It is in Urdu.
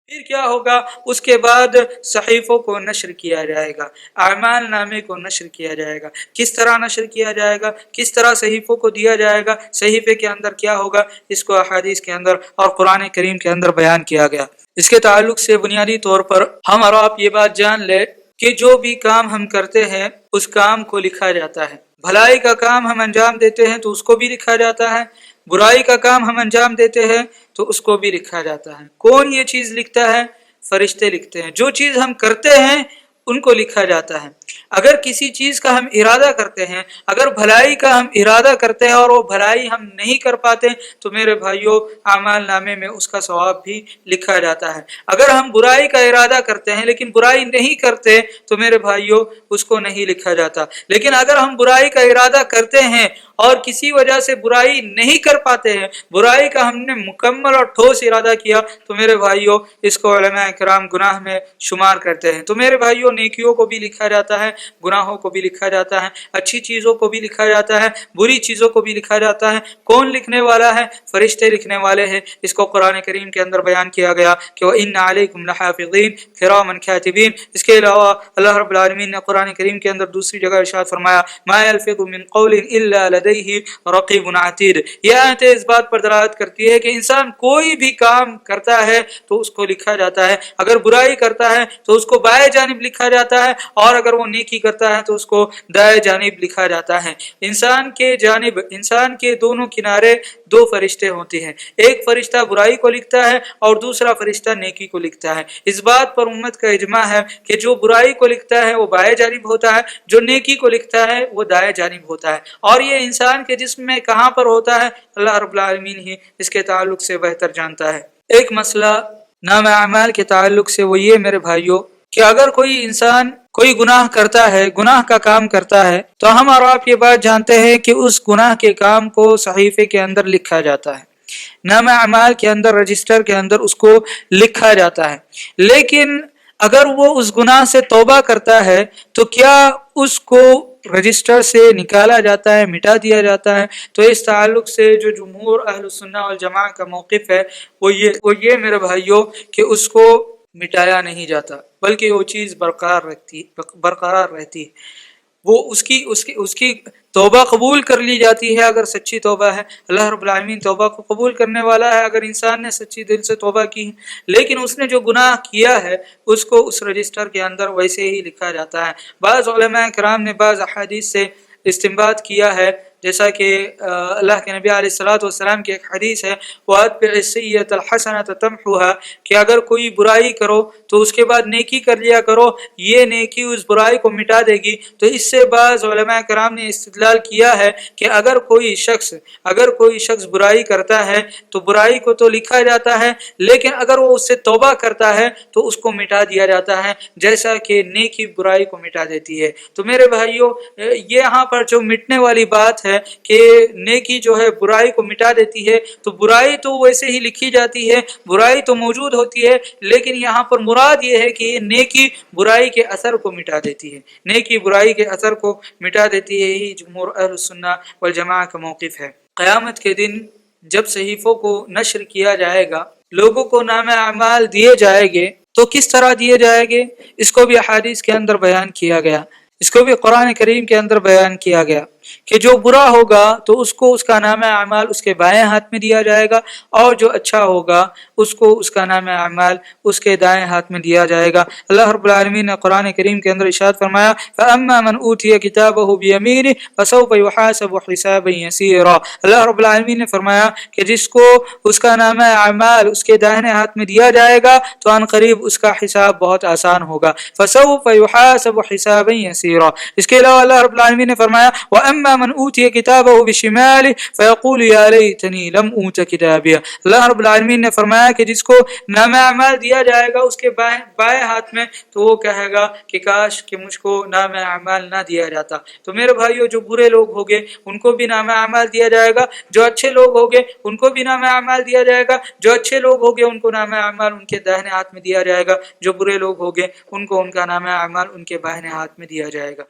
پھر کیا ہوگا؟ اس کے بعد صحیفوں کو نشر کیا جائے گا، اعمال نامے کو نشر کیا جائے گا۔ کس طرح نشر کیا جائے گا؟ کس طرح صحیفوں کو دیا جائے گا؟ صحیفے کے اندر کیا ہوگا؟ اس کو احادیث کے اندر اور قرآن کریم کے اندر بیان کیا گیا۔ اس کے تعلق سے بنیادی طور پر ہم اور آپ یہ بات جان لیں کہ جو بھی کام ہم کرتے ہیں اس کام کو لکھا جاتا ہے۔ بھلائی کا کام ہم انجام دیتے ہیں تو اس کو بھی لکھا جاتا ہے، برائی کا کام ہم انجام دیتے ہیں تو اس کو بھی لکھا جاتا ہے۔ کون یہ چیز لکھتا ہے؟ فرشتے لکھتے ہیں۔ جو چیز ہم کرتے ہیں ان کو لکھا جاتا ہے۔ اگر کسی چیز کا ہم ارادہ کرتے ہیں، اگر بھلائی کا ہم ارادہ کرتے ہیں اور وہ بھلائی ہم نہیں کر پاتے تو میرے بھائیوں اعمال نامے میں اس کا ثواب بھی لکھا جاتا ہے۔ اگر ہم برائی کا ارادہ کرتے ہیں لیکن برائی نہیں کرتے تو میرے بھائیوں اس کو نہیں لکھا جاتا۔ لیکن اگر ہم برائی کا ارادہ کرتے ہیں اور کسی وجہ سے برائی نہیں کر پاتے ہیں، برائی کا ہم نے مکمل اور ٹھوس ارادہ کیا تو میرے بھائیوں اس کو علماء کرام گناہ میں شمار کرتے ہیں۔ تو میرے بھائیوں نیکیوں کو بھی لکھا جاتا ہے، گناہوں کو بھی لکھا جاتا ہے، اچھی چیزوں کو بھی لکھا جاتا ہے، بری چیزوں کو بھی لکھا جاتا ہے۔ کون لکھنے والا ہے؟ فرشتے لکھنے والے ہیں۔ اس کو قرآن کریم کے اندر بیان کیا گیا کہ وَإِنَّ عَلَيْكُمْ لَحَافِظِينَ كِرَامًا كَاتِبِينَ۔ اس کے علاوہ اللہ رب العالمین نے قرآن کریم کے اندر دوسری جگہ ارشاد فرمایا مَا يَلْفِظُ مِنْ قَوْلٍ إِلَّا لَدَيْهِ رَقِيبٌ عَتِيدٌ۔ یہ آیت اس بات پر دلالت کرتی ہے کہ انسان کوئی بھی کام کرتا ہے تو اس کو لکھا جاتا ہے۔ اگر برائی کرتا ہے تو اس کو بائیں جانب لکھا جاتا ہے اور اگر وہ نیکی کرتا ہے تو اس کو دائیں جانب لکھا جاتا ہے۔ انسان کے دونوں کنارے دو فرشتے ہوتے ہیں، ایک فرشتہ برائی کو لکھتا ہے اور دوسرا فرشتہ نیکی کو لکھتا ہے۔ اس بات پر امت کا اجماع ہے کہ جو برائی کو لکھتا ہے وہ بائیں جانب ہوتا ہے، جو نیکی کو لکھتا ہے وہ دائیں جانب ہوتا ہے۔ اور یہ انسان کے جسم میں کہاں پر ہوتا ہے اللہ رب العالمین ہی اس کے تعلق سے بہتر جانتا ہے۔ ایک مسئلہ نام اعمال کے تعلق سے وہ یہ میرے بھائیوں کہ اگر کوئی انسان کوئی گناہ کرتا ہے، گناہ کا کام کرتا ہے تو ہم اور آپ یہ بات جانتے ہیں کہ اس گناہ کے کام کو صحیفے کے اندر لکھا جاتا ہے، نام اعمال کے اندر، رجسٹر کے اندر اس کو لکھا جاتا ہے۔ لیکن اگر وہ اس گناہ سے توبہ کرتا ہے تو کیا اس کو رجسٹر سے نکالا جاتا ہے، مٹا دیا جاتا ہے؟ تو اس تعلق سے جو جمہور اہل السنہ والجماعہ کا موقف ہے وہ یہ میرے بھائیوں کہ اس کو مٹایا نہیں جاتا بلکہ وہ چیز برقرار رہتی ہے۔ وہ اس کی توبہ قبول کر لی جاتی ہے اگر سچی توبہ ہے۔ اللہ رب العالمین توبہ کو قبول کرنے والا ہے اگر انسان نے سچی دل سے توبہ کی ہے، لیکن اس نے جو گناہ کیا ہے اس کو اس رجسٹر کے اندر ویسے ہی لکھا جاتا ہے۔ بعض علماء کرام نے بعض احادیث سے استنباط کیا ہے، جیسا کہ اللہ کے نبی علیہ الصلوۃ والسلام کی ایک حدیث ہے وَأَتْبِعِ السَّيِّئَةَ الْحَسَنَةَ تَمْحُوهَا، کہ اگر کوئی برائی کرو تو اس کے بعد نیکی کر لیا کرو، یہ نیکی اس برائی کو مٹا دے گی۔ تو اس سے بعض علماء کرام نے استدلال کیا ہے کہ اگر کوئی شخص برائی کرتا ہے تو برائی کو تو لکھا جاتا ہے، لیکن اگر وہ اس سے توبہ کرتا ہے تو اس کو مٹا دیا جاتا ہے، جیسا کہ نیکی برائی کو مٹا دیتی ہے۔ تو میرے بھائیوں یہ یہاں پر جو مٹنے والی بات ہے کہ نیکی جو ہے برائی کو مٹا دیتی ہے، تو برائی تو ویسے ہی لکھی جاتی ہے، برائی تو موجود ہوتی ہے، لیکن یہاں پر مراد یہ ہے کہ نیکی برائی کے اثر کو مٹا دیتی ہے، نیکی برائی کے اثر کو مٹا دیتی ہے۔ یہی جمہور اہل السنہ والجماعہ کا موقف ہے۔ قیامت کے دن جب صحیفوں کو نشر کیا جائے گا، لوگوں کو نام اعمال دیے جائیں گے، تو کس طرح دیے جائیں گے اس کو بھی احادیث کے اندر بیان کیا گیا، اس کو بھی قرآن کریم کے اندر بیان کیا گیا کہ جو برا ہوگا تو اس کو اس کا نام اعمال اس کے بائیں ہاتھ میں دیا جائے گا، اور جو اچھا ہوگا اس کو اس کا نام اعمال اس کے دائیں ہاتھ میں دیا جائے گا۔ اللہ رب العالمین نے قرآن کریم کے اندر ارشاد فرمایا فَأَمَّا مَنْ أُوتِيَ كِتَابَهُ بِيَمِينِهِ فَسَوْفَ يُحَاسَبُ حِسَابًا يَسِيرًا۔ اللہ رب العالمین نے فرمایا کہ جس کو اس کا نام اعمال اس کے دائیں ہاتھ میں دیا جائے گا تو ان قریب اس کا حساب بہت آسان ہوگا۔ فَسَوْفَ يُحَاسَبُ حِسَابًا يَسِيرًا۔ اس کے علاوہ اللہ رب العالمین نے فرمایا وَأَمَّا مَنْ أُوتِيَ كِتَابَهُ بِشِمَالِهِ فَيَقُولُ يَا لَيْتَنِي لَمْ أُوتَ كِتَابِيَهْ۔ اللہ رب العالمین نے فرمایا کہ جس کو نام اعمال دیا جائے گا اس کے بائیں ہاتھ میں تو وہ کہے گا کہ کاش کہ مجھ کو نام اعمال نہ دیا جاتا۔ تو میرے بھائیو جو برے لوگ ہوگے ان کو بھی نام اعمال دیا جائے گا، جو اچھے لوگ ہوگے ان کو بھی نام اعمال دیا جائے گا، جو اچھے لوگ ہوگے ان کو نام اعمال ان کے داہنے ہاتھ میں دیا جائے گا، جو برے لوگ ہوگے ان کو ان کا نام اعمال ان کے بائیں ہاتھ میں دیا جائے گا۔